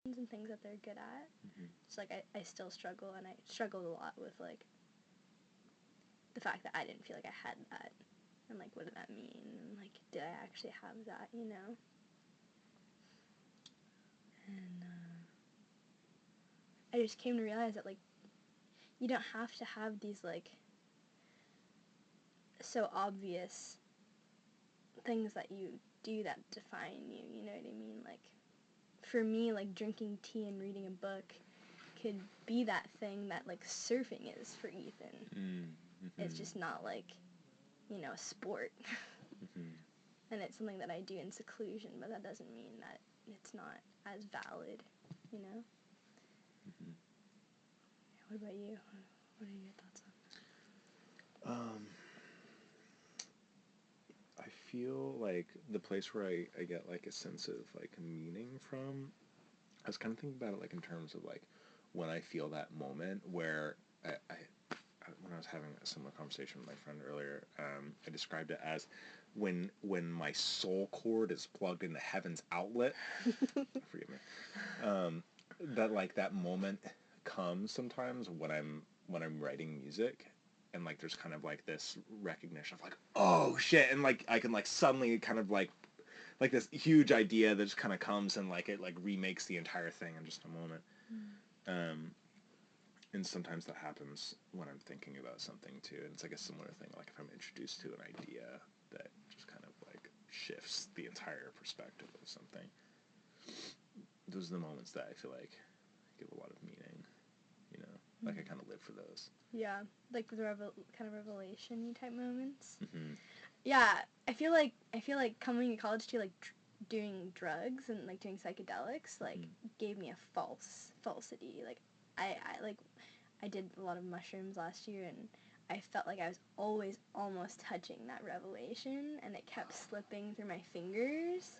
and things that they're good at. Mm-hmm. It's like I still struggle, and I struggled a lot with like the fact that I didn't feel like I had that, and like what did that mean, and like did I actually have that, you know? And I just came to realize that like you don't have to have these like so obvious things that you do that define you, you know what I mean? Like for me, like drinking tea and reading a book could be that thing that like surfing is for Ethan. Mm-hmm. It's just not like, you know, a sport. Mm-hmm. And it's something that I do in seclusion, but that doesn't mean that it's not as valid, you know? Mm-hmm. What about you? What are your thoughts on Um, I feel like the place where I get like a sense of like meaning from, I was kind of thinking about it like in terms of like when I feel that moment where I when I was having a similar conversation with my friend earlier, I described it as when my soul cord is plugged into heaven's outlet. Forgive me. That like that moment comes sometimes when I'm writing music, and like there's kind of like this recognition of like, oh shit, and like I can like suddenly kind of like this huge idea that just kind of comes and like it like remakes the entire thing in just a moment. Um, and sometimes that happens when I'm thinking about something too, and it's like a similar thing. Like if I'm introduced to an idea that just kind of like shifts the entire perspective of something. Those are the moments that I feel like give a lot of meaning. You know, like I kind of live for those. Yeah, like the kind of revelation-y type moments. Mm-hmm. Yeah, I feel like coming to college too, like doing drugs and like doing psychedelics, like gave me a falsity. Like I did a lot of mushrooms last year, and I felt like I was always almost touching that revelation, and it kept slipping through my fingers,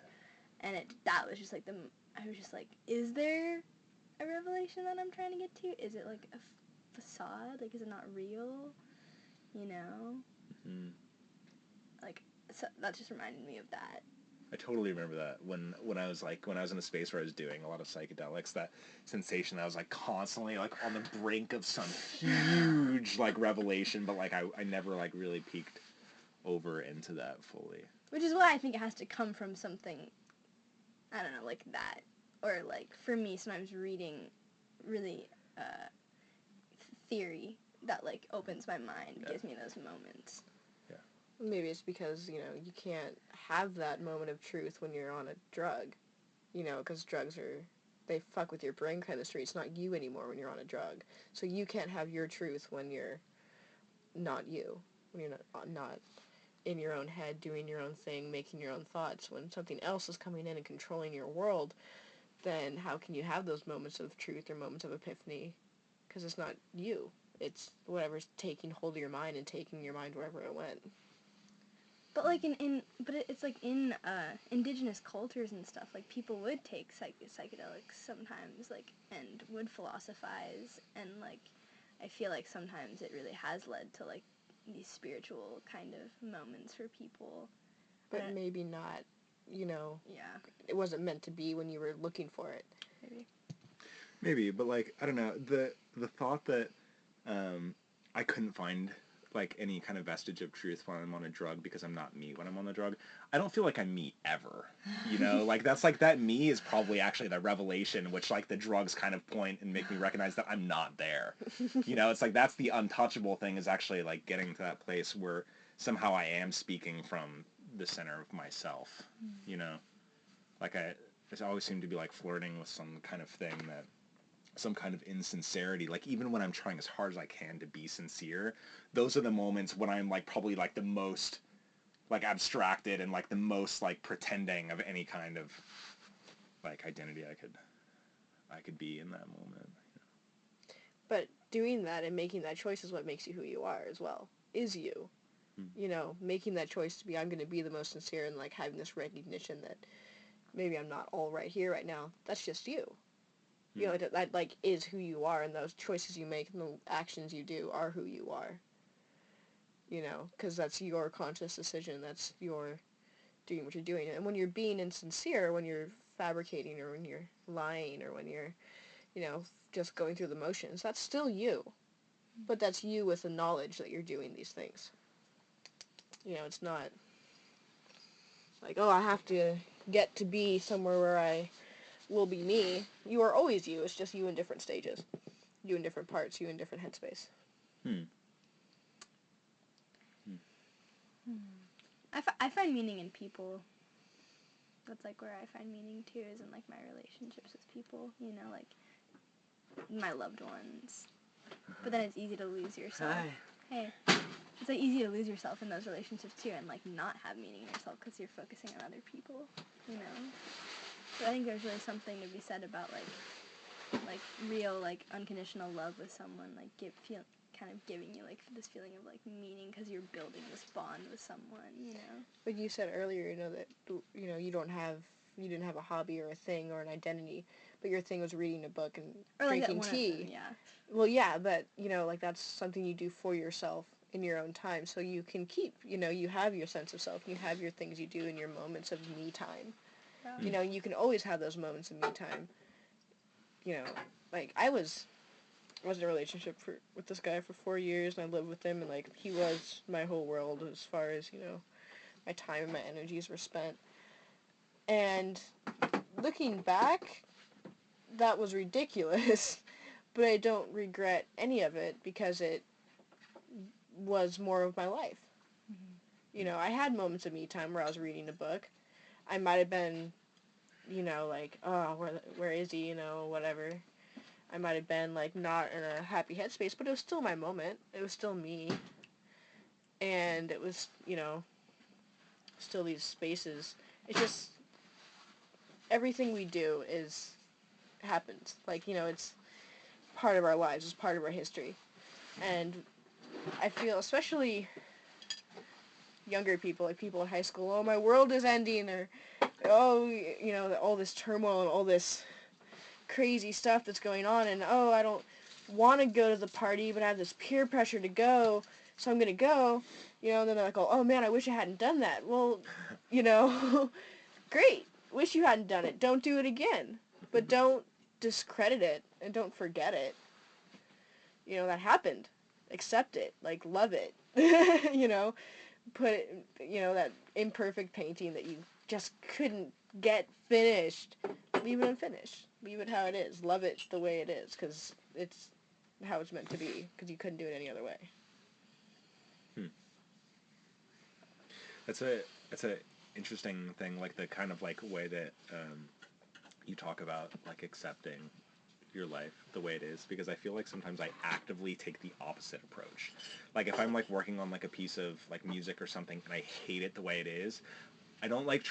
and that was just like I was just like, is there a revelation that I'm trying to get to? Is it like a facade? Like, is it not real? You know? Mm-hmm. Like, so that just reminded me of that. I totally remember that when I was like when I was in a space where I was doing a lot of psychedelics, that sensation that I was like constantly like on the brink of some huge like revelation, but like I never like really peeked over into that fully. Which is why I think it has to come from something, I don't know, like that. Or like, for me, sometimes reading really theory that like opens my mind, gives me those moments. Yeah. Maybe it's because, you know, you can't have that moment of truth when you're on a drug, you know, because drugs are, they fuck with your brain chemistry. It's not you anymore when you're on a drug. So you can't have your truth when you're not you, when you're not in your own head, doing your own thing, making your own thoughts. When something else is coming in and controlling your world, then how can you have those moments of truth or moments of epiphany? Because it's not you. It's whatever's taking hold of your mind and taking your mind wherever it went. But like it's like in indigenous cultures and stuff, like people would take psychedelics sometimes, like, and would philosophize, and like I feel like sometimes it really has led to like these spiritual kind of moments for people. But maybe not, you know, Yeah, it wasn't meant to be when you were looking for it. Maybe, but like I don't know, the thought that I couldn't find like any kind of vestige of truth when I'm on a drug because I'm not me when I'm on the drug. I don't feel like I'm me ever. You know, like that's like that me is probably actually the revelation, which like the drugs kind of point and make me recognize that I'm not there. You know, it's like that's the untouchable thing, is actually like getting to that place where somehow I am speaking from the center of myself. You know, like I always seem to be like flirting with some kind of thing that some kind of insincerity, like even when I'm trying as hard as I can to be sincere, those are the moments when I'm like probably like the most like abstracted and like the most like pretending of any kind of like identity I could be in that moment. But doing that and making that choice is what makes you who you are as well. Is you. You know, making that choice to be, I'm going to be the most sincere, and like having this recognition that maybe I'm not all right here right now. That's just you. You know, that like is who you are, and those choices you make and the actions you do are who you are. You know, because that's your conscious decision. That's your doing what you're doing. And when you're being insincere, when you're fabricating or when you're lying or when you're, just going through the motions. That's still you. But that's you with the knowledge that you're doing these things. It's not like, oh, I have to get to be somewhere where I will be me. You are always you. It's just you in different stages. You in different parts. You in different headspace. I find meaning in people. That's, like, where I find meaning, too, is in, like, my relationships with people, like, my loved ones. But then it's easy to lose yourself. Hi. Hey. It's, like, easy to lose yourself in those relationships, too, and, like, not have meaning in yourself because you're focusing on other people, So I think there's really something to be said about, like real, like, unconditional love with someone, like, kind of giving you, like, this feeling of, like, meaning because you're building this bond with someone, Like you said earlier, that, you didn't have a hobby or a thing or an identity, but your thing was reading a book and or like drinking tea. yeah. Well, yeah, but, like, that's something you do for yourself in your own time, so you can keep, you have your sense of self, you have your things you do in your moments of me time. Yeah. You can always have those moments of me time. Like, I was in a relationship with this guy for 4 years, and I lived with him, and, like, he was my whole world as far as, my time and my energies were spent. And looking back, that was ridiculous, but I don't regret any of it because it was more of my life. Mm-hmm. I had moments of me time where I was reading a book. I might have been, like, oh, where is he, whatever. I might have been, like, not in a happy headspace, but it was still my moment. It was still me. And it was, still these spaces. It's just, everything we do happens. Like, it's part of our lives. It's part of our history. And I feel, especially younger people, like people in high school, oh, my world is ending, or, oh, all this turmoil and all this crazy stuff that's going on, and, oh, I don't want to go to the party, but I have this peer pressure to go, so I'm going to go, and then they're like, oh, man, I wish I hadn't done that. Well, great. Wish you hadn't done it. Don't do it again. But don't discredit it, and don't forget it. That happened. Accept it. Like, love it. Put it, that imperfect painting that you just couldn't get finished. Leave it unfinished. Leave it how it is. Love it the way it is, because it's how it's meant to be, because you couldn't do it any other way. That's a interesting thing, like the kind of, like, way that you talk about, like, accepting your life the way it is, because I feel like sometimes I actively take the opposite approach. Like, if I'm, like, working on, like, a piece of, like, music or something and I hate it the way it is, I don't, like,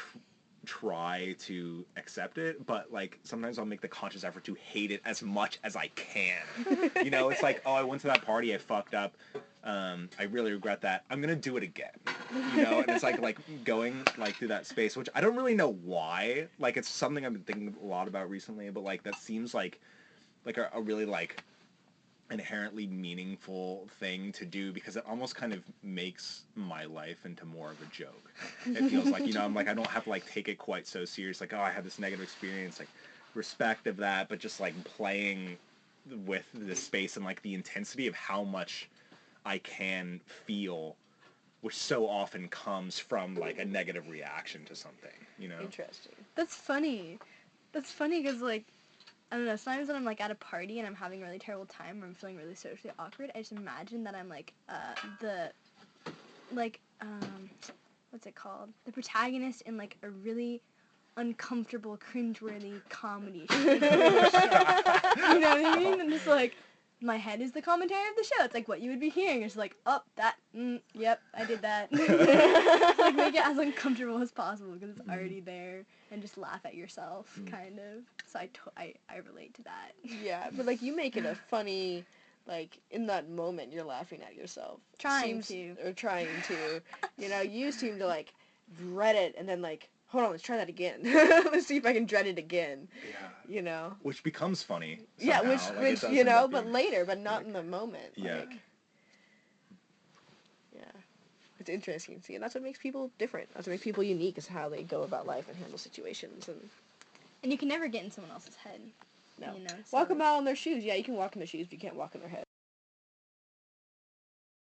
try to accept it, but, like, sometimes I'll make the conscious effort to hate it as much as I can. It's like, oh, I went to that party, I fucked up, I really regret that, I'm gonna do it again. And it's like going, like, through that space, which I don't really know why. Like, it's something I've been thinking a lot about recently, but, like, that seems like a really, like, inherently meaningful thing to do, because it almost kind of makes my life into more of a joke. It feels like, I'm like, I don't have to, like, take it quite so serious, like, oh, I had this negative experience, like, respect of that, but just, like, playing with the space and, like, the intensity of how much I can feel, which so often comes from, like, a negative reaction to something, Interesting. That's funny. That's funny because, like, I don't know, sometimes when I'm, like, at a party and I'm having a really terrible time or I'm feeling really socially awkward, I just imagine that I'm, like, what's it called? The protagonist in, like, a really uncomfortable, cringeworthy comedy show. You know what I mean? And just, like, my head is the commentary of the show. It's, like, what you would be hearing. It's, like, oh, that, yep, I did that. Just, like, make it as uncomfortable as possible because it's already there, and just laugh at yourself, kind of. So I relate to that. Yeah, but, like, you make it a funny, like, in that moment you're laughing at yourself. Trying to. You seem to, like, dread it and then, like, hold on, let's try that again. Let's see if I can dread it again. Yeah. Which becomes funny somehow. Yeah, which but later, but not, like, in the moment. Yeah. Like, yeah. It's interesting to see, and that's what makes people different. That's what makes people unique, is how they go about life and handle situations. And And you can never get in someone else's head. No. You know, Walk a mile in their shoes. Yeah, you can walk in their shoes, but you can't walk in their head.